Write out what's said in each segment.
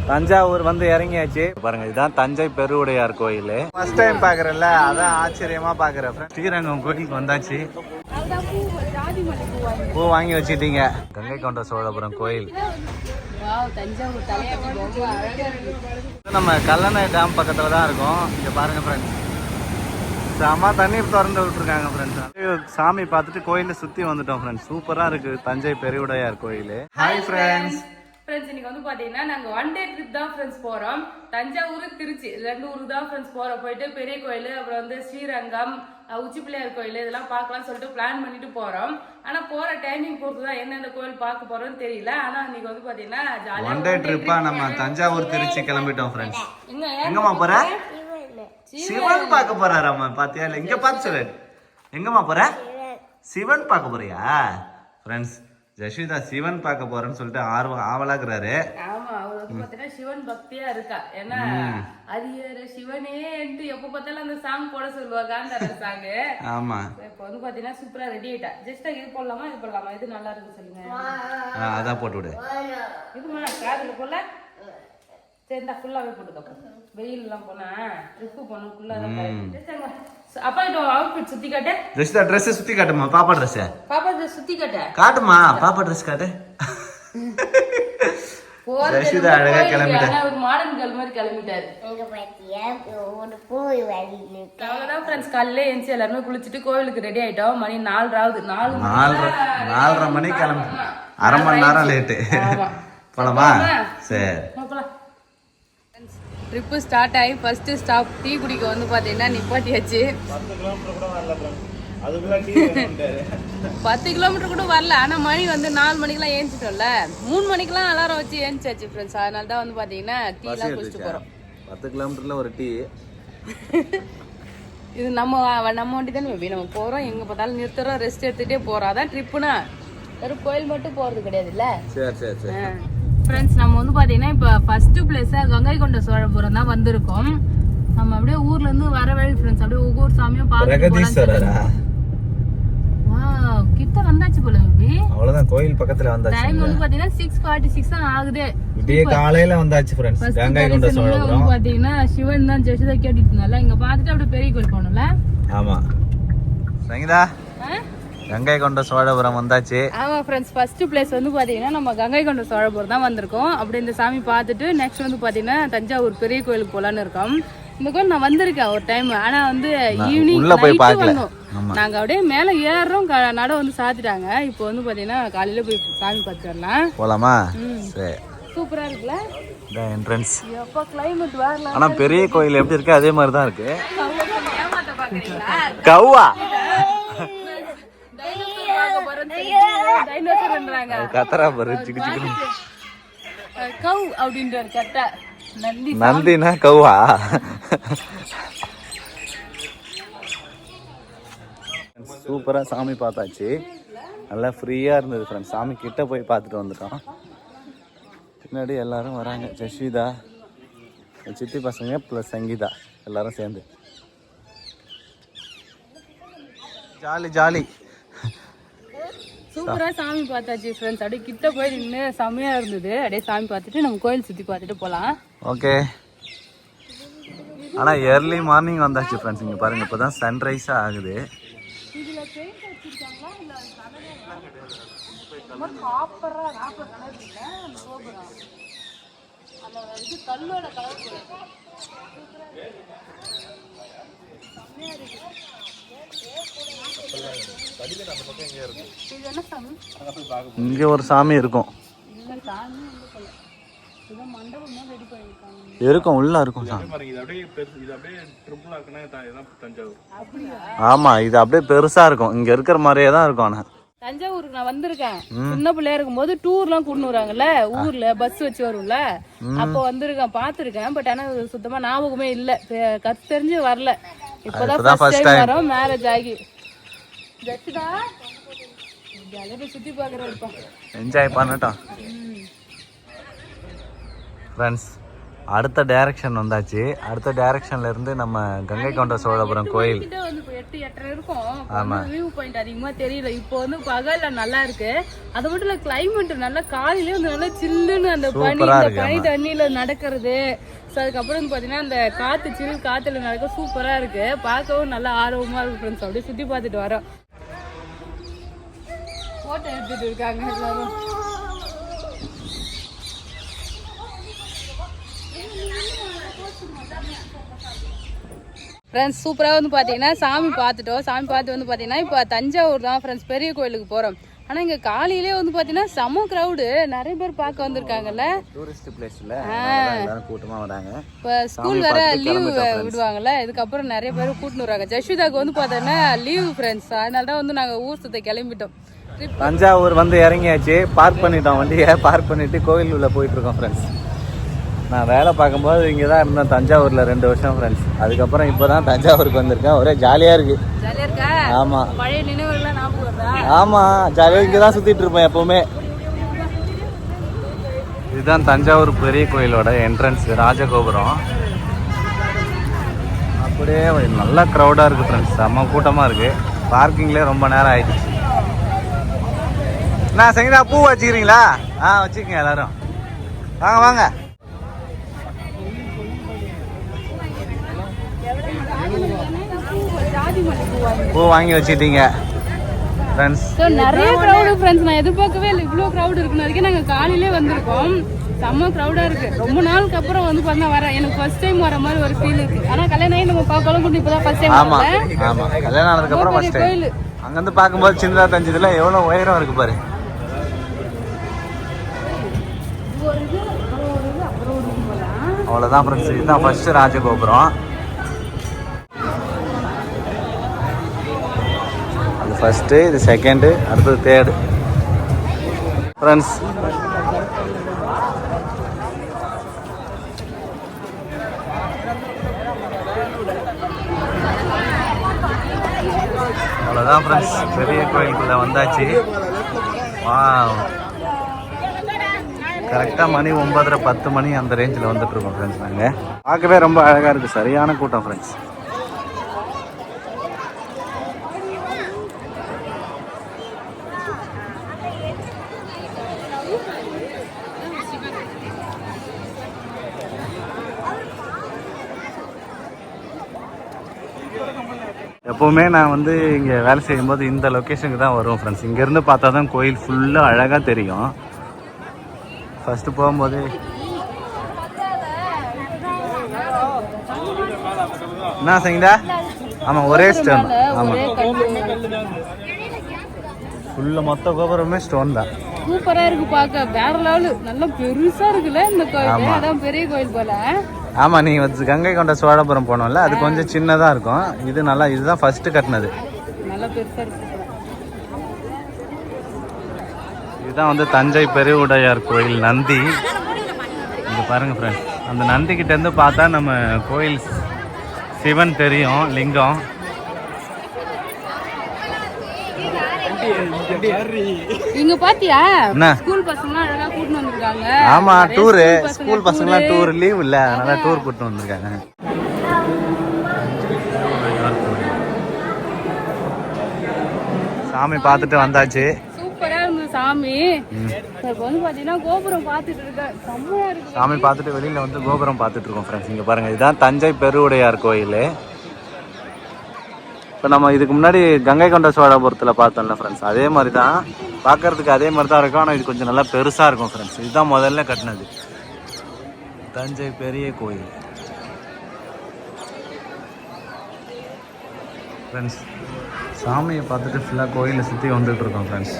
தஞ்சாவூர் வந்து இறங்கியாச்சு பாருங்க. இதுதான் தஞ்சை பெருவுடையார் கோயில். ஃபர்ஸ்ட் டைம் பாக்குறேன்ல, அதான் ஆச்சரியமா பாக்குறேன். ஸ்ரீரங்கம் கோயிலுக்கு வந்தாச்சு. பூ வாங்கி வச்சுட்டீங்க. கங்கை கொண்ட சோழபுரம் கோயில். நம்ம கல்லணை டேம் பக்கத்துல தான் இருக்கோம். இங்க பாருங்க ஃப்ரெண்ட்ஸ், செம தண்ணீர் திறந்து விட்டுருக்காங்க ஃப்ரெண்ட்ஸ். சாமி பார்த்துட்டு கோயிலை சுத்தி வந்துட்டோம் ஃப்ரெண்ட்ஸ். சூப்பரா இருக்கு தஞ்சை பெருவுடையார் கோயில். Hi friends. இன்னைக்கு வந்து பாத்தீங்கன்னா நாங்க ஒன் டே ட்ரிப் தான் ஃப்ரெண்ட்ஸ் போறோம். தஞ்சாவூர் திருச்சி 2 ஊருக்கு தான் ஃப்ரெண்ட்ஸ் போறோம். போயிட்டு பெரிய கோயில், அப்புறம் வந்து ஸ்ரீரங்கம், உச்சி பிள்ளையார் கோயில் இதெல்லாம் பார்க்கலாம் சொல்லிட்டு பிளான் பண்ணிட்டு போறோம். ஆனா போற டைமிங் பொறுத்து தான் எந்தெந்த கோயில் பார்க்க போறோம்னு தெரியல. ஆனா இன்னைக்கு வந்து பாத்தீங்கன்னா ஒன் டே ட்ரிப்பா நம்ம தஞ்சாவூர் திருச்சி கிளம்பிட்டோம் ஃப்ரெண்ட்ஸ். எங்கம்மா போற? சிவன் பார்க்க போறாராமா. பாத்தியா இல்ல? இங்க பார்த்து சொல்லு. எங்கம்மா போற? சிவன் பார்க்க போறியா ஃப்ரெண்ட்ஸ்? ஜஸ்விதா சிவன் பார்க்க போறேன்னு சொல்லிட்டு ஆவலாக்குறாரு. ஆமா, அவர் வந்து பாத்தீங்கன்னா சிவன் பக்தியா இருக்கா. ஏன்னா அரியர சிவனே எப்ப பார்த்தாலும் அந்த சாங் போட சொல்லுவாங்க, அந்த சாங். ஆமா, இப்ப வந்து பாத்தீங்கன்னா சூப்பரா ரெடி ஆயிட்டா. ஜஸ்ட் இது போடலாமா இது போடலாமா, இது நல்லா இருக்கு சொல்லுங்க. அதான் போட்டு விடு. இதுமா காதுல போல சேர்ந்தா ஃபுல்லாவே போட்டுக்கோ. வெயில் எல்லாம் போனா ட்ரிப்பு போனோம் ஃபுல்லா. அப்பா கிட்ட அவுட்ஃபிட் சுத்தி காட்டு. ஜஸ்விதா Dress சுத்தி காட்டுமா. பாப்பா Dress. பாப்பா Dress சுத்தி காட்டு. காட்டுமா பாப்பா Dress காட்டு. ஜஸ்விதா அழகா கிளம்பிட்டா. ஒரு மாடர்ன் கேர்ள் மாதிரி கிளம்பிட்டாரு. எங்க பாத்தியா ஒரு போய் வரீங்க. அவ்வளவுதான் ஃப்ரெண்ட்ஸ். காலையில எந்திச்சு எல்லாரும் குளிச்சிட்டு கோவிலுக்கு ரெடி ஆயிட்டோம். மணி 4:30 4:30 மணி கிளம்பி. அரை மணி நேரம் லேட்டு. போலாமா? சரி ட்ரிப்பு ஸ்டார்ட் ஆகி ஃபர்ஸ்ட் ஸ்டாப் டீ குடிக்க வந்து பாத்தீங்கன்னா நிப்பாட்டியாச்சு. 10 கிலோமீட்டர் கூட வரல. ஆனா மணி வந்து 4 மணிக்கெல்லாம் ஏஞ்சிட்டோம்ல. 3 மணிக்கெல்லாம் அலாரம் வச்சு ஏஞ்சாச்சு ஃப்ரெண்ட்ஸ். அதனால தான் வந்து பாத்தீங்கன்னா டீ எல்லாம் குடிச்சிட்டு போறோம். 10 கிலோமீட்டர்ல ஒரு டீ. இது நம்ம வண்டி தானே மேபி. நம்ம போறோம், எங்க பார்த்தாலும் நிறுத்துறோம், ரெஸ்ட் எடுத்துட்டே போறோம். அதான் ட்ரிப்புனா வெறும் கோயில் மட்டும் போறது கிடையாது இல்ல. சரி சரி சரி ஃப்ரெண்ட்ஸ், நம்ம வந்து பாத்தீங்கன்னா இப்ப ஃபர்ஸ்ட் பிளேஸ் கங்கை கொண்ட சோழபுரம் தான் வந்திருக்கோம். நம்ம அப்படியே ஊர்ல இருந்து வர வழி ஃப்ரெண்ட்ஸ் அப்படியே ஒவ்வொரு சாமியும் பார்த்து கிட்ட வந்தாச்சு போல. அவ்வளவுதான், கோயில் பக்கத்துல வந்தாச்சு. டைம் வந்து பாத்தீங்கன்னா 6:46 தான் ஆகுது. விடிய காலையில வந்தாச்சு ஃப்ரெண்ட்ஸ். கங்கை கொண்ட சோழபுரம் பாத்தீங்கன்னா சிவன் தான் ஜெஷிதா கேட்டுட்டு இருந்தால. இங்க பாத்துட்டு அப்படியே பெரிய கோயில் போனோம்ல. ஆமா சங்கீதா, கங்கை கொண்ட சோழபுரம் வந்தாச்சு. ஆமா ஃப்ரெண்ட்ஸ், ஃபர்ஸ்ட் பிளேஸ் வந்து பாத்தீங்கன்னா நம்ம கங்கை கொண்ட சோழபுரம் தான் வந்திருக்கோம். அப்படி இந்த சாமி பார்த்துட்டு நெக்ஸ்ட் வந்து பாத்தீங்கன்னா தஞ்சாவூர் பெரிய கோயிலுக்கு போலான்னு இருக்கோம். இந்த கோயில் நான் வந்திருக்கேன் ஒரு டைம். ஆனா வந்து ஈவினிங் வந்தோம். நாங்க அப்படியே மேல ஏறுறோம், நட வந்து சாத்திட்டாங்க. இப்போ வந்து பாத்தீங்கன்னா காலையில போய் சாமி பார்த்துட்டு வரலாம். போலாமா? சரி. சூப்பரா இருக்குல்ல என்ட்ரன்ஸ். எப்ப கிளைமேட் வரலாம். ஆனா பெரிய கோயில் எப்படி இருக்கு அதே மாதிரி தான் இருக்கு. கவ்வா கத்தரா பாரு. சிக்கு சிக்கு கவ் அப்படின்றாரு கரெக்டா. நந்தினா கவ்வா. சூப்பரா சாமி பார்த்தாச்சு. நல்லா ஃப்ரீயா இருந்தது ஃப்ரெண்ட்ஸ். சாமி கிட்ட போய் பார்த்துட்டு வந்துட்டோம். பின்னாடி எல்லாரும் வராங்க. ஜஸ்விதா, சித்தி பசங்க ப்ளஸ் சங்கீதா எல்லாரும் சேர்ந்து ஜாலி ஜாலி. சூப்பரா சாமி பார்த்தாச்சு ஃப்ரெண்ட்ஸ். அப்படியே கிட்ட போய் நின்று செம்மையா இருந்தது. அப்படியே சாமி பார்த்துட்டு நம்ம கோயில் சுத்தி பார்த்துட்டு போலாம். ஓகே. ஆனா ஏர்லி மார்னிங் வந்தாச்சு ஃப்ரெண்ட்ஸ். இங்க பாருங்க, இப்பதான் சன்ரைஸ் ஆகுது. இதுல பெயிண்ட் அடிச்சிருக்காங்களா இல்ல கலரா காப்பரா ராப்பர் கலர் இல்ல அந்த கோபுரம். அந்த இது கல்லோட கலர் போல. செம்மையா இருக்கு. இங்க ஒரு சாமி இருக்கும். இருக்கும் உள்ள இருக்கும் சாமி. ஆமா, இது அப்படியே பெருசா இருக்கும். இங்க இருக்கிற மாதிரியே தான் இருக்கும். ஆனா தஞ்சாவூருக்கு நான் வந்திருக்கேன். சின்ன பிள்ளையா இருக்கும் போது டூர்லாம் கூட்டு வராங்கல்ல, ஊர்ல பஸ் வச்சு வரும்ல, அப்போ வந்திருக்கேன், பாத்துருக்கேன். பட் ஆனா சுத்தமா ஞாபகமே இல்ல, கத்து தெரிஞ்சு வரல. இப்பதான் ஃபர்ஸ்ட் டைம் வரோம் மேரேஜ் ஆகி. ஜஸ்டா ஜாலியா சுத்தி பாக்குறோம், என்ஜாய் பண்ணட்டும் ஃப்ரெண்ட்ஸ். அடுத்த டைரக்ஷன் வந்தாச்சு. அடுத்த டைரக்ஷன்ல இருந்து நம்ம கங்கை கொண்ட சோழபுரம் கோயில் 8 8:30 இருக்கும். வியூ பாயிண்ட் அதிகமா தெரியல. இப்போ வந்து பகல்ல நல்லா இருக்கு. அது மட்டும் இல்ல கிளைமேட் நல்லா காலையிலே வந்து நல்லா சில்லுன்னு அந்த பனி தண்ணியில நடக்கிறது. அதுக்கப்புறம் பாத்தீங்கன்னா அந்த காத்து சில் காத்துல நடக்க சூப்பரா இருக்கு. பார்க்கவும் நல்லா ஆர்வமா இருக்கு ஃப்ரெண்ட்ஸ். அப்படியே சுத்தி பார்த்துட்டு வரோம். போட்டோ எடுத்துட்டு இருக்காங்க எல்லாரும். ஃப்ரெண்ட்ஸ் சூப்பராக வந்து பார்த்தீங்கன்னா சாமி பார்த்துட்டோம். சாமி பார்த்து வந்து பார்த்தீங்கன்னா இப்போ தஞ்சாவூர் தான் ஃப்ரெண்ட்ஸ் பெரிய கோயிலுக்கு போகிறோம். ஆனால் இங்கே காலையிலே வந்து பார்த்தீங்கன்னா செம க்ரௌடு, நிறைய பேர் பார்க்க வந்திருக்காங்கல்ல. டூரிஸ்ட் பிளேஸ்ல கூட்டமாக வராங்க. இப்போ ஸ்கூல் வேற லீவ் விடுவாங்கல்ல, இதுக்கப்புறம் நிறைய பேர் கூட்டின்னு வராங்க. ஜஸ்விதாக்கு வந்து பார்த்தோன்னா லீவ் ஃப்ரெண்ட்ஸ், அதனால தான் வந்து நாங்கள் ஊர் சுத்த கிளம்பிட்டோம். தஞ்சாவூர் வந்து இறங்கியாச்சு, பார்க் பண்ணிட்டோம் வண்டியை. பார்க் பண்ணிட்டு கோவில் உள்ள போயிட்டு இருக்கோம் ஃப்ரெண்ட்ஸ். நான் வேலை பார்க்கும்போது இங்கே தான் இருந்தேன் தஞ்சாவூரில் 2 வருஷம் ஃப்ரெண்ட்ஸ். அதுக்கப்புறம் இப்போ தான் தஞ்சாவூருக்கு வந்திருக்கேன். ஒரே ஜாலியாக இருக்கு. ஆமாம் பழைய நினைவுகள்லாம் ஞாபகம் வருதா? ஆமாம், ஜாலியாக இங்கே தான் சுற்றிட்டு இருப்பேன் எப்போவுமே. இதுதான் தஞ்சாவூர் பெரிய கோயிலோட என்ட்ரன்ஸ், ராஜகோபுரம். அப்படியே நல்லா க்ரௌடாக இருக்குது ஃப்ரெண்ட்ஸ், செம்ம கூட்டமாக இருக்குது. பார்க்கிங்லேயே ரொம்ப நேரம் ஆயிடுச்சு. நான் சங்கீதா பூ வச்சுக்கிறீங்களா? வச்சுக்கோங்க எல்லாரும். வாங்க வாங்க. பூ வாங்கி வச்சுட்டீங்க ஃப்ரெண்ட்ஸ். நிறைய க்ரௌடு ஃப்ரெண்ட்ஸ். நான் எதிர்பார்க்கவே இல்லை இவ்வளோ க்ரௌடு இருக்குன்னு. வரைக்கும் நாங்கள் காலையிலே வந்திருக்கோம். செம்ம க்ரௌடாக இருக்கு. ரொம்ப நாளுக்கு அப்புறம் வந்து பார்த்தா வரேன். எனக்கு ஃபர்ஸ்ட் டைம் வர மாதிரி ஒரு ஃபீல் இருக்கு. ஆனால் கல்யாணம் ஆகி நம்ம பார்க்கலாம் கூட இப்போ தான் ஃபர்ஸ்ட் டைம். ஆமாம் ஆமாம், கல்யாணம் ஆனதுக்கப்புறம் ஃபர்ஸ்ட் டைம். அங்கேருந்து பார்க்கும்போது சின்னதாக தெரிஞ்சதுல எவ்வளோ உயரம் இருக்கு பாரு. அவ்வளோதான் ஃப்ரெண்ட்ஸ். இதுதான் ஃபர்ஸ்ட் ராஜகோபுரம். அது ஃபர்ஸ்ட்டு, இது செகண்டு, அடுத்தது தேர்டு ஃப்ரெண்ட்ஸ். அவ்வளோதான் ஃப்ரெண்ட்ஸ், பெரிய கோயிலுக்குள்ளே வந்தாச்சு. கரெக்டாக மணி 9:30 10 மணி அந்த ரேஞ்சில் வந்துட்டுருக்கோம் ஃப்ரெண்ட்ஸ். நாங்கள் பார்க்கவே ரொம்ப அழகாக இருக்குது. சரியான கூட்டம் ஃப்ரெண்ட்ஸ். எப்போவுமே நான் வந்து இங்கே வேலை செய்யும்போது இந்த லொக்கேஷனுக்கு தான் வருவோம் ஃப்ரெண்ட்ஸ். இங்கேருந்து பார்த்தா தான் கோயில் ஃபுல்லாக அழகாக தெரியும். ஃபஸ்ட்டு போகும்போது என்ன சங்கீதா? ஆமாம், ஒரே ஸ்டோன். ஆமாம், ஃபுல்லாக மொத்த கோபுரமே ஸ்டோன் தான். சூப்பராக இருக்கு பார்க்க. வேற லெவலு, நல்லா பெருசாக இருக்குல்ல இந்த கோயில். அதான் பெரிய கோயில் போல. ஆமாம், நீ வந்து கங்கை கொண்ட சோழபுரம் போனோம்ல, அது கொஞ்சம் சின்னதாக இருக்கும். இது நல்லா, இதுதான் ஃபஸ்ட்டு கட்டினது. நல்லா பெருசாக இருக்கு. இதுதான் வந்து தஞ்சை பெருவுடையார் கோயில் நந்தி. இங்கே பாருங்கள் ஃப்ரெண்ட்ஸ், அந்த நந்தி கிட்டேருந்து பார்த்தா நம்ம கோயில் சிவன் தெரியும், லிங்கம். இங்க பாத்தியா ஸ்கூல் பசங்கலாம் அழகா கூட்டிட்டு வந்திருக்காங்க. ஆமா, டூர். ஸ்கூல் பசங்கலாம் டூர், லீவ் இல்ல, அதனால டூர் கூட்டிட்டு வந்திருக்காங்க. சாமி பார்த்துட்டு வந்தாச்சு. சூப்பரா இருந்தது சாமி. இப்போ வந்து பாத்தீங்கன்னா கோபுரம் பார்த்துட்டு இருக்கேன். செம்மையா இருக்கு. சாமி பார்த்துட்டு வெளியில வந்து கோபுரம் பார்த்துட்டு இருக்கோம் ஃப்ரெண்ட்ஸ். இங்க பாருங்க, இதுதான் தஞ்சை பெருவுடையார் கோயில். இப்போ நம்ம இதுக்கு முன்னாடி கங்கை கொண்ட சோழபுரத்தில் பார்த்தோம்ல ஃப்ரெண்ட்ஸ், அதே மாதிரி தான் பார்க்கறதுக்கு அதே மாதிரி தான் இருக்கும். ஆனால் இது கொஞ்சம் நல்லா பெருசாக இருக்கும் ஃப்ரெண்ட்ஸ். இதுதான் முதல்ல கட்டினது தஞ்சை பெரிய கோயில் ஃப்ரெண்ட்ஸ். சாமியை பார்த்துட்டு ஃபுல்லாக கோயிலை சுற்றி வந்துட்டு இருக்கோம் ஃப்ரெண்ட்ஸ்.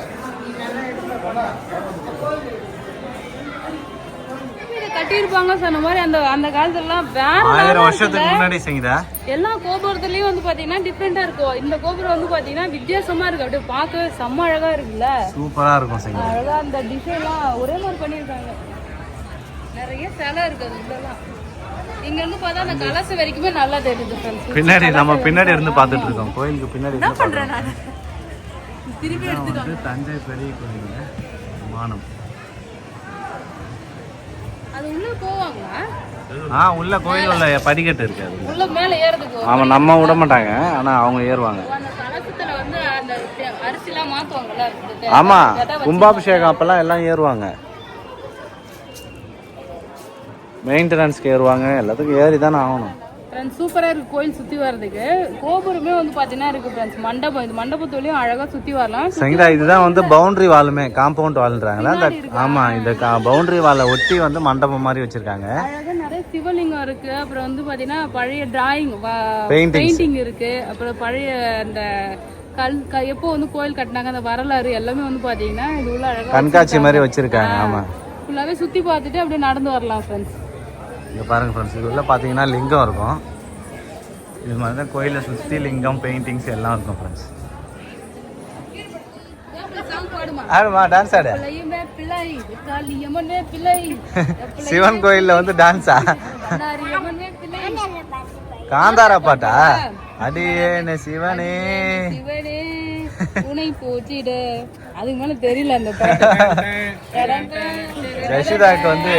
கட்டியிருப்பாங்க சொன்ன மாதிரி அந்த காலத்துலலாம் வேற 1000 வருஷத்துக்கு முன்னாடி செய்தா எல்லா கோபுரத்துலயும் வந்து பாத்தீங்கன்னா டிஃப்ரெண்டா இருக்கும். இந்த கோபுரம் வந்து பாத்தீங்கன்னா வித்தியாசமா இருக்கு. அப்படியே பார்க்க செம்ம அழகா இருக்குல்ல, சூப்பரா இருக்கும் செய்தா. அழகா அந்த டிசைன்லாம் ஒரே மாதிரி பண்ணியிருக்காங்க. நிறைய சிலை இருக்கு அது இதெல்லாம். இங்க இருந்து பார்த்தா அந்த கலசம் வரைக்குமே நல்லா தெரியுது ஃப்ரெண்ட்ஸ். பின்னாடி நம்ம பின்னாடி இருந்து பார்த்துட்டு இருக்கோம். கோயிலுக்கு பின்னாடி என்ன பண்றேன் நான் திருப்பி எடுத்துட்டு தஞ்சை பெரிய கோயில் விமானம். அது உள்ள போவாங்களா? உள்ள கோயில் உள்ள படிக்கட்டு இருக்கு அது. உள்ள மேல ஏறதுக்கு ஆமாம், நம்ம விட மாட்டாங்க, ஆனால் அவங்க ஏறுவாங்க. அந்த கலசத்துல வந்து அந்த அரிசிலாம் மாத்துவாங்கல்ல. ஆமாம், கும்பாபிஷேகம் அப்பெல்லாம் எல்லாம் ஏறுவாங்க, மெயின்டெனன்ஸ்க்கு ஏறுவாங்க, எல்லாத்துக்கும் ஏறி தானே ஆகணும். ஃப்ரெண்ட்ஸ் சூப்பராக இருக்குது கோயில் சுற்றி வர்றதுக்கு. கோபுரமே வந்து பார்த்தீங்கன்னா இருக்குது ஃப்ரெண்ட்ஸ். மண்டபம், இந்த மண்டபத்துலேயும் அழகாக சுற்றி வரலாம். சரிங்களா, இதுதான் வந்து பவுண்டரி வாலுமே, காம்பவுண்ட் வால்ன்றாங்களா அந்த. ஆமாம், இந்த பவுண்டரி வாலை ஒட்டி வந்து மண்டபம் மாதிரி வச்சுருக்காங்க. அழகாக நிறைய சிவலிங்கம் இருக்குது. அப்புறம் வந்து பார்த்தீங்கன்னா பழைய டிராயிங் பெயிண்டிங் இருக்குது. அப்புறம் பழைய அந்த எப்போ வந்து கோயில் கட்டினாங்க அந்த வரலாறு எல்லாமே வந்து பார்த்தீங்கன்னா இது உள்ள அழகாக கண்காட்சி மாதிரி வச்சுருக்காங்க. ஆமாம், ஃபுல்லாகவே சுற்றி பார்த்துட்டு அப்படியே நடந்து வரலாம் ஃப்ரெண்ட்ஸ். இங்கே பாருங்கள் ஃப்ரெண்ட்ஸ், இது உள்ள பார்த்தீங்கன்னா லிங்கம் இருக்கும். இது மாதிரி தான் கோயிலை சுற்றி லிங்கம், பெயிண்டிங்ஸ் எல்லாம் இருக்கும் ஃப்ரெண்ட்ஸ். ஆடுமா, டான்ஸ் ஆடு. சிவன் கோயிலில் வந்து டான்ஸா? காந்தாரா பாட்டா? அடியேன சிவனே உனை போச்சிடு. அதுக்கு மேல தெரியல அந்த ஜெஷிதாக்கு வந்து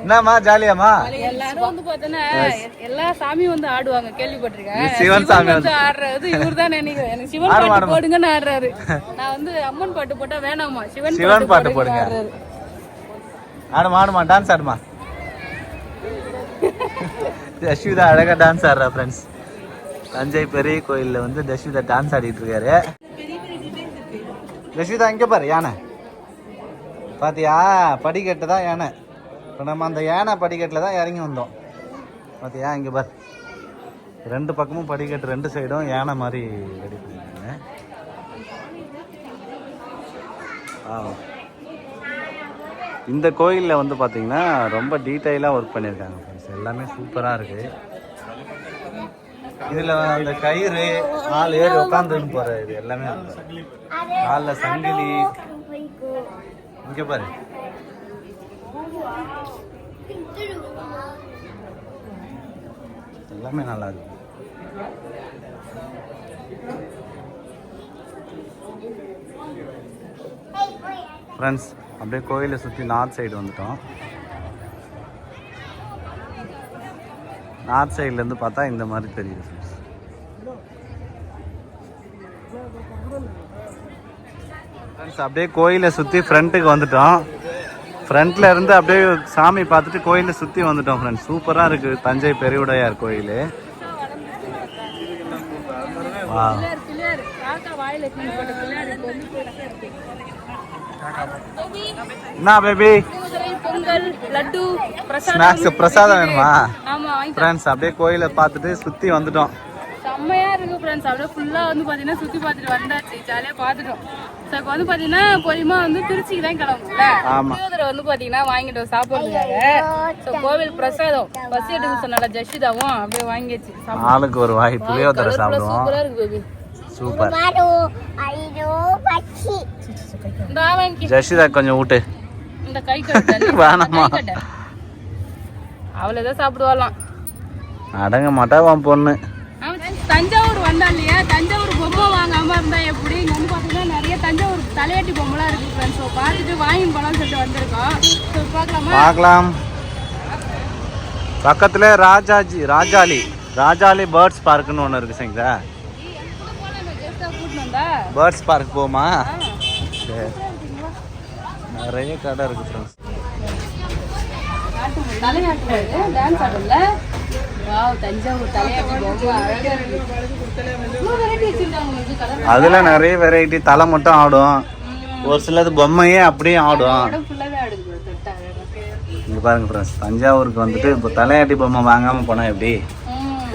என்னம்மா ஜாலியாமா? எல்லாரும் வந்து பார்த்தோன்னா எல்லா சாமியும் வந்து ஆடுவாங்க, கேள்விப்பட்டிருக்கேன். சிவன் சாமி வந்து ஆடுறது இவர் தான் நினைக்கிறேன். எனக்கு சிவன் பாட்டு போடுங்கன்னு ஆடுறாரு. நான் வந்து அம்மன் பாட்டு போட்டா வேணாமா, சிவன் பாட்டு போடுங்க. ஆடுமா ஆடுமா, டான்ஸ் ஆடுமா. ஜெஷிதா அழகா டான்ஸ் ஆடுறா ஃப்ரெண்ட்ஸ். தஞ்சை பெரிய கோயிலில் வந்து ஜெஷிதா டான்ஸ் ஆடிட்டு இருக்காரு. ஜெஷிதா இங்கே பாரு, யானை பாத்தியா? படிக்கட்டு தான் யானை. இப்போ நம்ம அந்த யானை படிக்கட்டில் தான் இறங்கி வந்தோம். பார்த்தியா, இங்கே பார், ரெண்டு பக்கமும் படிக்கட்டு, ரெண்டு சைடும் யானை மாதிரி ரெடி பண்ணியிருக்காங்க. இந்த கோயிலில் வந்து பார்த்திங்கன்னா ரொம்ப டீட்டெயிலாக ஒர்க் பண்ணியிருக்காங்க ஃப்ரெண்ட்ஸ். எல்லாமே சூப்பராக இருக்குது. இதில் அந்த கயிறு, 4 ஏறி உட்காந்துன்னு போகிற இது எல்லாமே இருக்குது. 4 சங்கிலி. இங்கே பாரு, எல்லாமே நல்லா இருக்கு. ஃப்ரெண்ட்ஸ் அப்படியே கோயிலை சுற்றி நார்த் சைடு வந்துட்டோம். நார்த் சைட்லேருந்து பார்த்தா இந்த மாதிரி தெரியுது ஃப்ரெண்ட்ஸ். ஃப்ரெண்ட்ஸ் அப்படியே கோயிலை சுற்றி ஃப்ரண்ட்டுக்கு வந்துட்டோம். ஃப்ரண்ட்ல இருந்து அப்படியே சாமி பார்த்துட்டு கோயிலை சுற்றி வந்துட்டோம் ஃப்ரெண்ட்ஸ். சூப்பராக இருக்குது தஞ்சை பெருவுடையார் கோயில். என்ன பேபி, ஸ்நாக்ஸ் பிரசாதம் வேணுமா? ஃப்ரெண்ட்ஸ் அப்படியே கோயிலை பார்த்துட்டு சுற்றி வந்துட்டோம். செம்மையா இருக்கு ஃப்ரெண்ட்ஸ். அப்படியே ஃபுல்லா வந்து பாத்தீங்கன்னா சுத்தி பார்த்துட்டு வந்தாச்சு, ஜாலியா பார்த்துட்டோம். ஸோ இப்போ வந்து பாத்தீங்கன்னா பொறிமா வந்து திருச்சிக்கு தான் கிளம்புல. புளியோதரை வந்து பாத்தீங்கன்னா வாங்கிட்டு சாப்பிடுறதுக்காக. ஸோ கோவில் பிரசாதம் பசி எடுக்க சொன்னால ஜெஷிதாவும் அப்படியே வாங்கிடுச்சு. ஆளுக்கு ஒரு வாய் புளியோதரை சாப்பிடுவோம். சூப்பரா இருக்கு பேபி, சூப்பர். ஜெஷிதா கொஞ்சம் ஊட்டு. இந்த கை கட்டு வேணாமா? அவ்வளவுதான் சாப்பிடுவாளாம். அடங்க மாட்டா உன் பொண்ணு. தஞ்சாவூர் வந்தா இல்லையா, தஞ்சாவூர் பொம்மை வாங்காம இருந்தா எப்படி? இங்க வந்து பாத்தீங்கன்னா நிறைய தஞ்சாவூர் தலையாட்டி பொம்மைலாம் இருக்கு ஃப்ரெண்ட்ஸ். ஸோ பார்த்துட்டு வாங்கி போலாம்னு சொல்லிட்டு வந்திருக்கோம். ஸோ பார்க்கலாமா? பார்க்கலாம். பக்கத்துல ராஜாலி பேர்ட்ஸ் பார்க்னு ஒன்று இருக்கு சரிங்களா. பேர்ட்ஸ் பார்க் போமா? நிறைய கடை இருக்கு ஃப்ரெண்ட்ஸ். டான்ஸ் ஆடும்ல. வாவ், தஞ்சாவூர் தலையாட்டி பொம்மை அழகா இருக்கு. அதுல நிறைய வெரைட்டி. தலை மட்டும் ஆடும், ஒரு சிலது பொம்மையே அப்படியே ஆடும். இங்க பாருங்க ஃப்ரெண்ட்ஸ், தஞ்சாவூருக்கு வந்துட்டு இப்போ தலையாட்டி பொம்மை வாங்காம போனா எப்படி?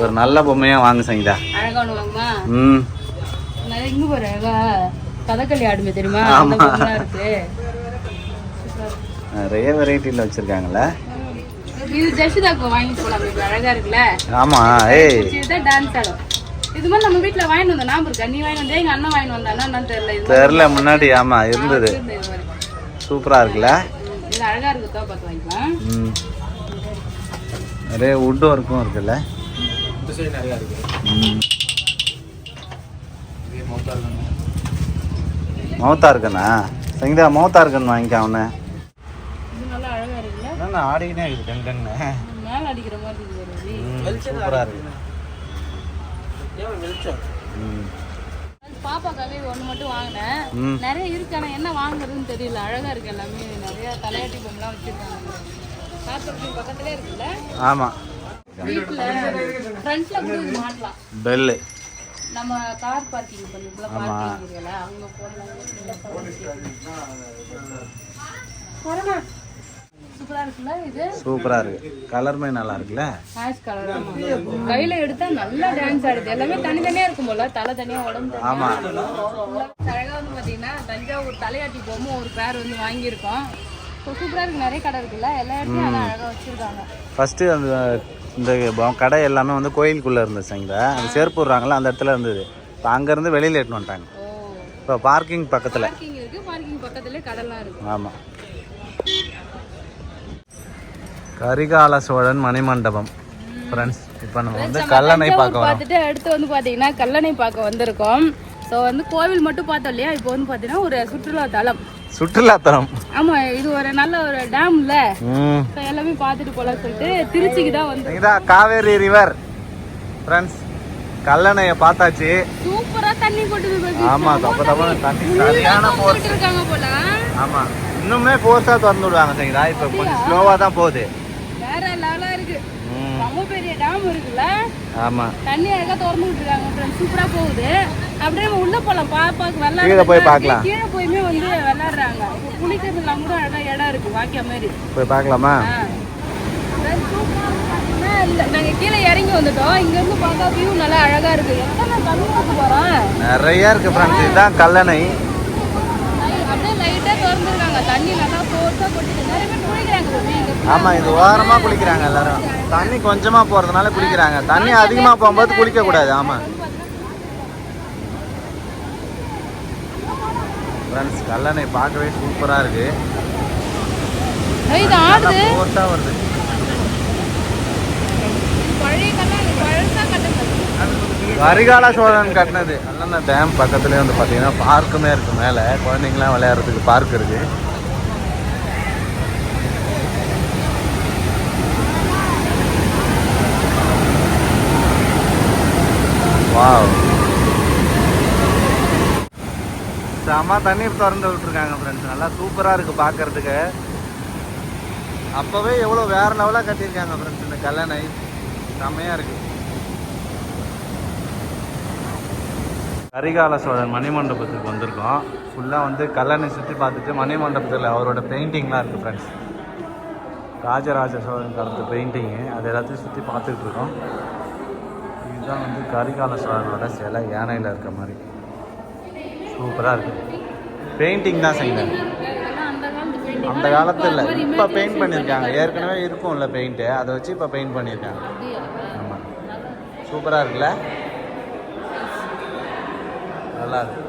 ஒரு நல்ல பொம்மையா வாங்க சங்கீதா. இங்க பாரு, கதகளி ஆடுமே தெரியுமா? நிறைய வெரைட்டில வச்சிருக்காங்கல்ல. இது ஜெஷிதாக்கு வாங்கி போலாம், அழகா இருக்குல்ல. ஆமா, ஏய் இதுதான் டான்ஸ் ஆடும். இது மாதிரி நம்ம வீட்ல வாங்கிட்டு வந்தோம், ஞாபகம் இருக்கா? நீ வாங்கிட்டு வந்தே, எங்க அண்ணன் வாங்கிட்டு வந்தானா என்னன்னு தெரியல முன்னாடி. ஆமா இருந்தது, சூப்பரா இருக்குல்ல. இது அழகா இருக்கு, தோ பார்த்து வாங்கிக்கலாம். நிறைய வுட் ஒர்க்கும் இருக்குல்ல. இந்த சைடு நிறைய இருக்கு. இது மௌத்தா இருக்கனா சங்கீதா? மௌத்தா இருக்கன்னு வாங்கிக்க. அவனை இது நல்லா அழகா இருக்குல்ல. கண்ணு ஆடினே இருக்குது டங் டங்னு. மேல அடிக்கிற மாதிரி இருக்கு. சூப்பரா இருக்கு. பாப்பாக்காக ஒண்ணு மட்டும் வாங்கினேன். நிறைய இருக்கு, ஆனா என்ன வாங்குறதுன்னு தெரியல. அழகா இருக்கு எல்லாமே. நிறைய தலையாட்டி பொம்மைலாம் வச்சிருக்காங்க. கார்பெட் பக்கத்துலயே இருக்குல்ல. ஆமா, வீட்ல ஃப்ரண்ட்ல கூட இது மாட்டலாம். பெல் நம்ம கார் பார்க்கிங் பண்ணிட்டோம்ல, பார்க்கிங் ஏரியால அங்க போடலாம். சூப்பரா இருக்குல்ல இது. சூப்பரா இருக்கு. கலருமே நல்லா இருக்குல்ல. Ash colour. கையில எடுத்தா நல்லா டான்ஸ் ஆடுது. எல்லாமே தனித்தனியா இருக்கும் போல, தலை தனியா உடம்பு. ஆமா. அழகா வந்து பாத்தீங்கன்னா தஞ்சாவூர் தலையாட்டி பொம்மை ஒரு பேர் வந்து வாங்கியிருக்கோம். சூப்பரா இருக்கு. நிறைய கடை இருக்குல்ல, எல்லா இடத்துலயும் அதான் அழகா வச்சிருக்காங்க. ஃபர்ஸ்ட் இந்த கடை எல்லாமே வந்து கோயிலுக்குள்ள இருந்துச்சுங்க. அந்த செருப்பு விடுறாங்கல்ல அந்த இடத்துல இருந்தது. இப்போ அங்கேருந்து வெளியில் எடுத்துன்னு வந்துட்டாங்க. இப்போ பார்க்கிங் பக்கத்தில். பார்க்கிங் இருக்கு. பார்க்கிங் பக்கத்துலேயே கடலாம் இருக்கு. ஆமாம். கரிகால சோழன் மணிமண்டபம் ஃப்ரெண்ட்ஸ். இப்போ நம்ம வந்து கல்லணை பார்த்துட்டு அடுத்து வந்து பார்த்தீங்கன்னா கல்லணை பார்க்க வந்திருக்கோம். ஸோ வந்து கோவில் மட்டும் பார்த்தோம் இல்லையா, இப்போ வந்து பார்த்தீங்கன்னா ஒரு சுற்றுலாத்தலம். ஆமா, இது ஒரு நல்ல ஒரு டேம்ல எல்லாமே பார்த்துட்டு போல சொல்லிட்டு திருச்சிக்கு தான் வந்து. இதான் காவேரி ரிவர் ஃப்ரெண்ட்ஸ். கல்லணையை பார்த்தாச்சு. சூப்பரா தண்ணி போட்டுது. ஆமா, தப்ப தண்ணி சரியான போர்ஸ் இருக்காங்க போல. ஆமா, இன்னுமே போர்ஸா திறந்து விடுவாங்க சரிங்களா. இப்போ கொஞ்சம் ஸ்லோவா தான் போகுது. வேற லெவலா இருக்கு. ரொம்ப பெரிய டேம் இருக்குல்ல. ஆமா, தண்ணி அழகா திறந்து விட்டுருக்காங்க ஃப்ரெண்ட்ஸ். சூப்பரா போகுது. அப்படியே உள்ள போலாம். பாப்பாக்கு விளையாட கீழே போய் பார்க்கலாம். கீழே போயுமே வந்து விளையாடுறாங்க. குளிக்கிறதுலாம் கூட அழகா இடம் இருக்கு, வாக்கிய மாதிரி. போய் பார்க்கலாமா? நாங்க கீழே இறங்கி வந்துட்டோம். இங்க இருந்து பார்த்தா வியூ நல்லா அழகா இருக்கு. எத்தனை தண்ணி பார்க்க போறோம். நிறைய இருக்கு ஃப்ரெண்ட்ஸ். இதுதான் கல்லணை. அப்படியே லைட்டா திறந்துருக்காங்க. தண்ணி நல்லா போர்ஸா கொட்டிட்டு நிறைய பேர் குளிக்கிறாங்க. ஆமா, இது ஓரமா குளிக்கிறாங்க எல்லாரும். தண்ணி கொஞ்சமா போறதுனால குளிக்கிறாங்க. தண்ணி அதிகமா போகும்போது குளிக்க கூடாது. ஆமா ஃப்ரெண்ட்ஸ், கல்லணை பார்க்கவே சூப்பரா இருக்கு. இது ஆடுது. போர்ஸா வருது. கரிகால சோழன் கட்டினது. நல்ல டேம் பக்கத்துலேயே வந்து பார்த்தீங்கன்னா பார்க்குமே இருக்குது. மேலே குழந்தைங்களாம் விளையாடுறதுக்கு பார்க் இருக்கு. வாவ், செம தண்ணீர் திறந்து விட்டுருக்காங்க ஃப்ரெண்ட்ஸ். நல்லா சூப்பராக இருக்குது பார்க்கறதுக்கு. அப்போவே எவ்வளோ வேறு லெவலாக கட்டியிருக்காங்க ஃப்ரெண்ட்ஸ். இந்த கல்லணை செம்மையாக இருக்குது. கரிகால சோழன் மணிமண்டபத்துக்கு வந்திருக்கோம். ஃபுல்லாக வந்து கல்லணை சுற்றி பார்த்துட்டு மணிமண்டபத்தில் அவரோட பெயிண்டிங்லாம் இருக்குது ஃப்ரெண்ட்ஸ். ராஜராஜ சோழன் காலத்து பெயிண்டிங்கு அது எல்லாத்தையும் சுற்றி பார்த்துட்டு இருக்கோம். இதுதான் வந்து கரிகால சோழனோட சிலை யானையில் இருக்க மாதிரி சூப்பராக இருக்குது. பெயிண்டிங் தான் செய்யணும். அந்த காலத்தில் இல்லை, இப்போ பெயிண்ட் பண்ணியிருக்காங்க. ஏற்கனவே இருக்கும்ல பெயிண்ட்டு, அதை வச்சு இப்போ பெயிண்ட் பண்ணியிருக்காங்க. ஆமாம், சூப்பராக இருக்குல்ல. நல்லா இருக்கு.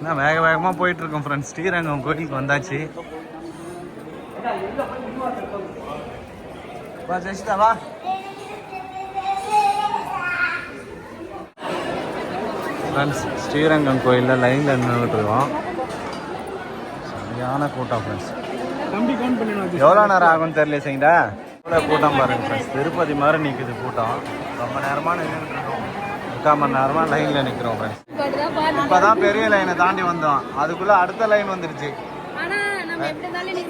நான் வேக வேகமாக போயிட்டு இருக்கோம் ஃப்ரெண்ட்ஸ். ஸ்ரீரங்கம் கோயிலுக்கு வந்தாச்சு. வா ஜெயிச்சிட்டா வா. ஃப்ரெண்ட்ஸ், ஸ்ரீரங்கம் கோயிலில் லைனில் நின்றுட்டு இருக்கோம். சரியான கூட்டம் ஃப்ரெண்ட்ஸ். எவ்வளோ நேரம் ஆகும்னு தெரியல செய்யுண்டா. எவ்வளோ கூட்டம் பாருங்க ஃப்ரெண்ட்ஸ். திருப்பதி மாதிரி நிற்குது கூட்டம். ரொம்ப நேரமாக நின்றுட்டு இருக்கோம். 3/4 மணி நேரமாக லைனில் நிற்கிறோம் ஃப்ரெண்ட்ஸ். இப்போ தான் பெரிய லைனை தாண்டி வந்தோம். அதுக்குள்ளே அடுத்த லைன் வந்துருச்சு.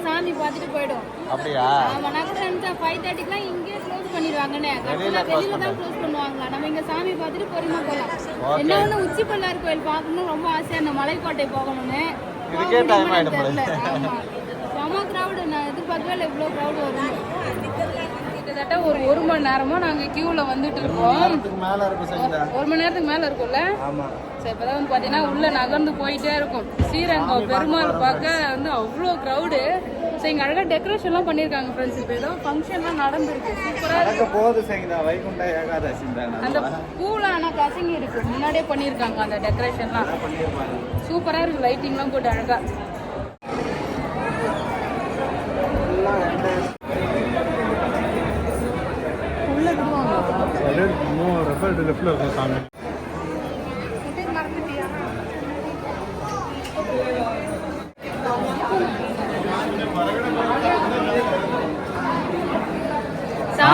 சாமி பார்த்துட்டு போயிடும். அப்படியா? ஆமா, நான் கூட நினைச்சேன் 5:30க்குலாம் இங்கே க்ளோஸ் பண்ணிடுவாங்கன்னு. வெளியில தான் க்ளோஸ் பண்ணுவாங்களா. நம்ம இங்க சாமி பார்த்துட்டு பொறுமையா போகலாம். என்ன ஒன்று உச்சி பிள்ளையார் கோயில் பார்க்கணும் ரொம்ப ஆசையா. அந்த மலைக்கோட்டை போகணும்னு. இதுக்கே டைம் ஆயிடும் போல. செம கிரௌடு. நான் எதிர்பார்க்கவே இல்லை இவ்வளோ கிரௌடு வரும். கிட்டத்தட்ட ஒரு 1 மணி நேரமா நாங்க கியூல வந்துட்டு இருக்கோம். 1 மணி நேரத்துக்கு மேல இருக்கும்ல. சரி, இப்பதான் வந்து பாத்தீங்கன்னா உள்ள நகர்ந்து போயிட்டே இருக்கும். ஸ்ரீரங்கம் பெருமாள் பார்க்க வந்து அவ்வளோ கிரௌடு. சரி, இங்க அழகா டெக்கரேஷன் எல்லாம் பண்ணிருக்காங்க ஃப்ரெண்ட்ஸ். இப்போ ஏதோ ஃபங்க்ஷன்லாம் நடந்துருக்கு. சூப்பரா இருக்கு. அந்த பூலாம் ஆனா கசங்கி இருக்கு. முன்னாடியே பண்ணிருக்காங்க அந்த டெக்கரேஷன்லாம். சூப்பரா இருக்கு. லைட்டிங்லாம் போட்டு அழகா.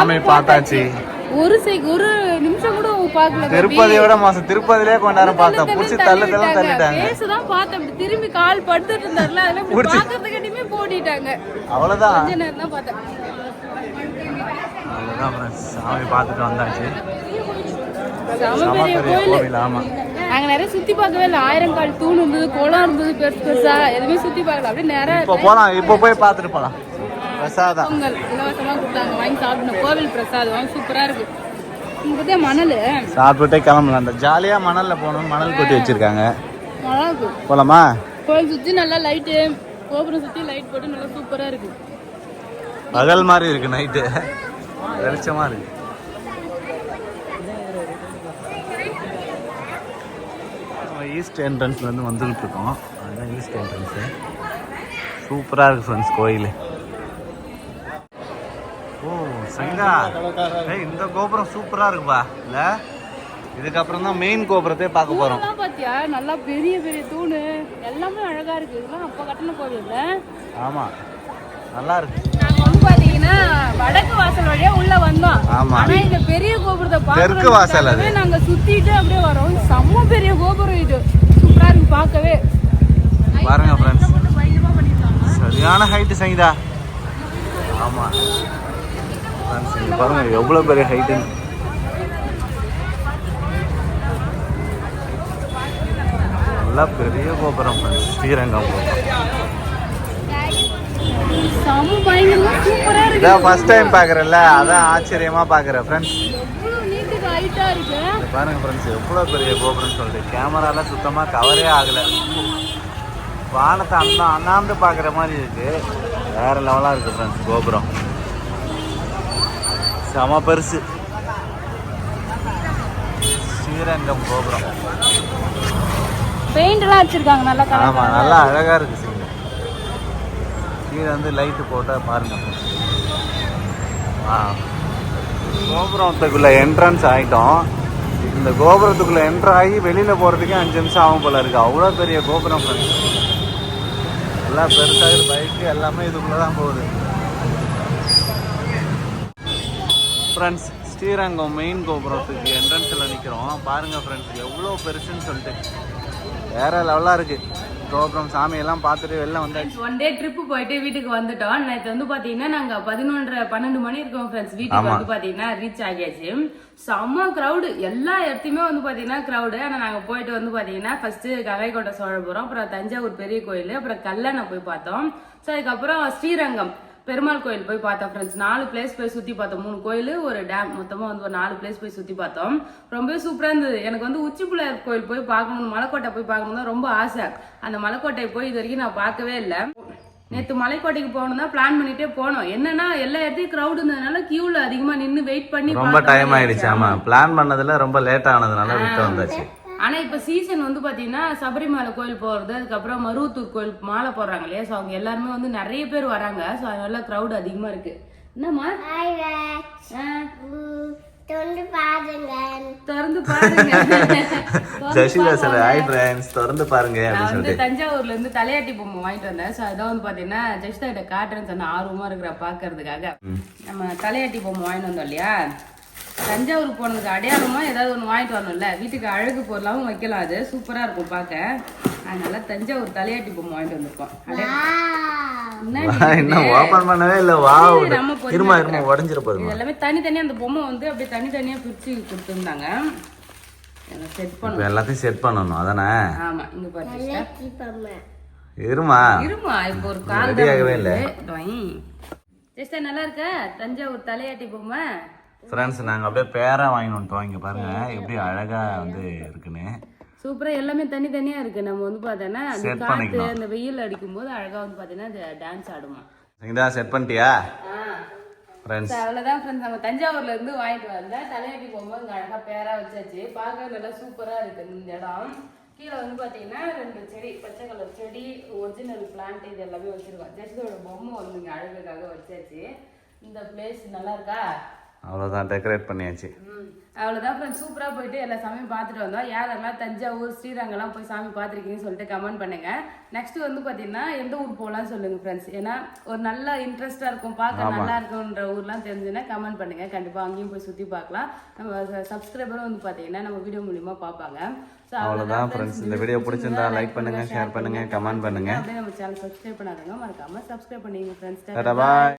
சாமி பார்த்தாச்சு. ஒரு நிமிஷம் கூட பார்க்கல. திருப்பதியோட மாசம் திருப்பதிலே கொண்டாரம் பார்த்தா புடிச்சு தள்ளுதெல்லாம் தள்ளிட்டாங்க. பேசதான் பார்த்தேன், திரும்பி கால் படுத்துட்டு இருந்தாருல, அதெல்லாம் பார்க்கறதுக்கு போட்டிட்டாங்க. அவ்வளவுதான், கொஞ்ச நேரம் தான் பார்த்தேன். அவ்வளவுதான் சாமி பார்த்துட்டு வந்தாச்சு. ஆமா, நாங்க நிறைய சுத்தி பார்க்கவே இல்லை. 1000 கால் தூண் இருந்தது, குளம் இருந்தது, பெருசு பெருசா எதுவுமே சுத்தி பார்க்கல. அப்படியே நேரம் இப்ப போலாம், இப்ப போய் பார்த்துட்டு போலாம். பிரசாதம் பொங்கல் இலவசமா கொடுத்தாங்க, வாங்கி சாப்பிடணும். கோவில் பிரசாதம் சூப்பரா இருக்கு. இங்க மணல் சாப்பிட்டுட்டே கிளம்பலாம். அந்த ஜாலியா மணல்ல போகணும், மணல் கொட்டி வச்சிருக்காங்க. நல்லா இருக்கு. போலாமா? கோவில் சுத்தி நல்லா லைட்டு, கோபுரம் சுத்தி லைட் போட்டு நல்லா சூப்பரா இருக்கு. பகல் மாதிரி இருக்கு, நைட்டு வெளிச்சமா இருக்கு. ஈஸ்ட் என்ட்ரன்ஸ்ல இருந்து வந்துகிட்டு இருக்கோம். அதுதான் ஈஸ்ட் என்ட்ரன்ஸ். சூப்பரா இருக்கு ஃப்ரெண்ட்ஸ் கோயில். ஓ சங்கா, இந்த கோபுரம் சூப்பரா இருக்குப்பா. இல்ல இதுக்கப்புறம் தான் மெயின் கோபுரத்தை பார்க்க போறோம். பாத்தியா, நல்லா பெரிய பெரிய தூணு எல்லாமே அழகா இருக்கு. இதெல்லாம் அப்ப கட்டின கோவில் இல்ல? ஆமா, நல்லா இருக்கு. நாங்க வந்து பாத்தீங்கன்னா வடக்கு வாசல் வழியா உள்ள வந்தோம். ஆனா இந்த பெரிய கோபுரத்தை தெற்கு வாசல் அது நாங்க சுத்திட்டு அப்படியே வரோம். செம்ம பெரிய கோபுரம் இது, சூப்பரா இருக்கு பார்க்கவே. பாருங்க ஃப்ரெண்ட்ஸ், சரியான ஹைட் சங்கீதா. ஆமா ஃப்ரெண்ட்ஸ், பாருங்க எவ்வளவு பெரிய ஹைட். நல்லா பெரிய கோபுரம் ஃப்ரெண்ட்ஸ், ஸ்ரீரங்கம் கோபுரம். செம்ம பயங்கரமா சூப்பரா இருக்கு. இதான் ஃபர்ஸ்ட் டைம் பாக்குறேன்ல, அதான் ஆச்சரியமா பாக்குறேன் ஃப்ரெண்ட்ஸ். நீட்டுக்கு ஹைட்டா இருக்கு. பாருங்க ஃப்ரெண்ட்ஸ், எவ்வளவு பெரிய கோபுரம் சொல்லிட்டு கேமரால சுத்தமா கவரே ஆகல. வானத்தை அண்ணாந்து பாக்குற மாதிரி இருக்கு. வேற லெவலா இருக்கு ஃப்ரெண்ட்ஸ் கோபுரம், செம பெருசு. ஸ்ரீரங்கம் கோபுரம் பெயிண்ட் எல்லாம் வச்சிருக்காங்க நல்லா. ஆமா, நல்லா அழகா இருக்கு. கீழே வந்து லைட்டு போட்டா பாருங்க. கோபுரத்துக்குள்ள என்ட்ரன்ஸ் ஆகிட்டோம். இந்த கோபுரத்துக்குள்ள என்ட்ரு ஆகி வெளியில போறதுக்கே 5 நிமிஷம் ஆகும் போல இருக்கு. அவ்வளோ பெரிய கோபுரம் எல்லாம் பெருசாக பைக்கு எல்லாமே இதுக்குள்ளதான் போகுது ஃப்ரெண்ட்ஸ். ஸ்ரீரங்கம் மெயின் கோபுரத்துக்கு என்ட்ரன்ஸில் நிற்கிறோம். பாருங்க ஃப்ரெண்ட்ஸ், எவ்வளோ பெருசுன்னு சொல்லிட்டு வேற லெவலாக இருக்கு கோபுரம். சாமியெல்லாம் பார்த்துட்டு வெளில வந்தாச்சு. ஒன் டே ட்ரிப்பு போயிட்டு வீட்டுக்கு வந்துட்டோம். நேற்று வந்து பாத்தீங்கன்னா நாங்க 11:30-12 மணி இருக்கோம் ஃப்ரெண்ட்ஸ். வீட்டுக்கு வந்து பாத்தீங்கன்னா ரீச் ஆகியாச்சு. செம்ம கிரௌடு, எல்லா இடத்தையுமே வந்து பாத்தீங்கன்னா கிரௌடு. ஆனா நாங்க போயிட்டு வந்து பாத்தீங்கன்னா ஃபர்ஸ்ட் கங்கைகொண்ட சோழபுரம், அப்புறம் தஞ்சாவூர் பெரிய கோயில், அப்புறம் கல்லணை போய் பார்த்தோம். ஸோ அதுக்கப்புறம் ஸ்ரீரங்கம் பெருமாள் கோயில் போய் பார்த்தோம் ஃப்ரெண்ட்ஸ். 4 பிளேஸ் போய் சுத்தி பார்த்தோம். 3 கோயில், ஒரு டேம், மொத்தமா வந்து ஒரு 4 பிளேஸ் போய் சுத்தி பார்த்தோம். ரொம்பவே சூப்பரா இருந்தது. எனக்கு வந்து உச்சி பிள்ளையார் கோயில் போய் பார்க்கணும், மலைக்கோட்டை போய் பார்க்கணும் தான் ரொம்ப ஆசை. அந்த மலைக்கோட்டை போய் இது வரைக்கும் நான் பார்க்கவே இல்லை. நேற்று மலைக்கோட்டைக்கு போகணும் தான் பிளான் பண்ணிட்டே போனோம். என்னன்னா எல்லா இடத்தையும் கிரௌட் இருந்ததுனால கியூல அதிகமா நின்று வெயிட் பண்ணி ரொம்ப டைம் ஆயிடுச்சு. ஆமா, பிளான் பண்ணதுல ரொம்ப லேட் ஆனதுனால விட்டு வந்தாச்சு. ஆனா இப்ப சீசன் வந்து பாத்தீங்கன்னா சபரிமலை கோயில் போறது, அதுக்கப்புறம் மருவத்தூர் கோயில் மாலை போடுறாங்க இல்லையா, சோ அவங்க எல்லாருமே வந்து நிறைய பேர் வராங்க. சோ அதனால கிரௌட் அதிகமா இருக்கு. என்னம்மா திறந்து பாருங்க நான் வந்து தஞ்சாவூர்ல இருந்து தலையாட்டி பொம்மை வாங்கிட்டு வந்தேன். சோ அதான் வந்து பாத்தீங்கன்னா ஜெஸ்டா கிட்ட காட்டுறேன்னு சொன்ன, ஆர்வமா இருக்கிற பாக்குறதுக்காக. நம்ம தலையாட்டி பொம்மை வாங்கிட்டு வந்தோம் இல்லையா, தஞ்சாவூருக்கு போனதுக்கு அடையாளமா ஏதாவது ஒண்ணு வாங்கிட்டு வரணும்ல, வீட்டுக்கு அழகு பொருளாவும் வைக்கலாம், அது சூப்பரா இருக்கும் பாக்க. அதனால தஞ்சாவூர் தலையாட்டி பொம்மை வாங்கிட்டு வந்திருக்கோம். எல்லாமே தனித்தனியா அந்த பொம்மை வந்து அப்படியே தனித்தனியா பிரிச்சு கொடுத்துருந்தாங்க. எல்லாத்தையும் செட் பண்ணணும் அதானே. ஆமா, இங்க பாருங்க. இருமா இப்போ ஒரு கால் ரெடியாகவே இல்ல. ஜெஸ்டா நல்லா இருக்க தஞ்சாவூர் தலையாட்டி பொம்மை ஃப்ரெண்ட்ஸ். நாங்க அப்படியே பேரா வாங்கிட்டு வந்துட்டோம். இங்க பாருங்க எப்படி அழகா வந்து இருக்குன்னு. சூப்பரா எல்லாமே தனித்தனியா இருக்கு. நம்ம வந்து பார்த்தோன்னா அந்த காத்து அந்த வெயில் அடிக்கும் போது அழகா வந்து பார்த்தீங்கன்னா டான்ஸ் ஆடுமா. இந்தா செட் பண்ணிட்டியா ஃப்ரெண்ட்ஸ்? அவ்வளோதான் ஃப்ரெண்ட்ஸ், நம்ம தஞ்சாவூர்ல இருந்து வாங்கிட்டு வந்த தலையாட்டி போகும்போது இங்கே அழகா பேரா வச்சாச்சு. பார்க்க நல்லா சூப்பரா இருக்கு இந்த இடம். கீழே வந்து பார்த்தீங்கன்னா 2 செடி, பச்சை கலர் செடி, ஒரிஜினல் பிளான்ட், இது எல்லாமே வச்சிருக்கோம். ஜெஸ்டோட பொம்மை வந்து இங்கே அழகுக்காக வச்சாச்சு. இந்த பிளேஸ் நல்லா இருக்கா? அவ்வளோதான் டெக்கரேட் பண்ணியாச்சு. அவ்வளோதான் ஃப்ரெண்ட்ஸ், சூப்பராக போயிட்டு எல்லா சாமியும் பார்த்துட்டு வந்தோம். யாரெல்லாம் தஞ்சாவூர் ஸ்ரீரங்கம்லாம் போய் சாமி பார்த்துருக்கீங்கன்னு சொல்லிட்டு கமெண்ட் பண்ணுங்க. நெக்ஸ்ட் வந்து பார்த்தீங்கன்னா எந்த ஊர் போகலான்னு சொல்லுங்க ஃப்ரெண்ட்ஸ். ஏன்னா ஒரு நல்ல இன்ட்ரெஸ்டாக இருக்கும், பார்க்க நல்லா இருக்குன்ற ஊர்லாம் தெரிஞ்சுன்னா கமெண்ட் பண்ணுங்க. கண்டிப்பாக அங்கேயும் போய் சுற்றி பார்க்கலாம். நம்ம சப்ஸ்கிரைபரும் வந்து பார்த்தீங்கன்னா நம்ம வீடியோ மூலியமாக பார்ப்பாங்க. ஸோ அவ்வளோதான் ஃப்ரெண்ட்ஸ், இந்த வீடியோ பிடிச்சிருந்தா லைக் பண்ணுங்க, ஷேர் பண்ணுங்க, கமெண்ட் பண்ணுங்க. அப்படியே நம்ம சேனல் சப்ஸ்கிரைப் பண்ணாதவங்க மறக்காம சப்ஸ்கிரைப் பண்ணிங்க ஃப்ரெண்ட்ஸ். பாய்.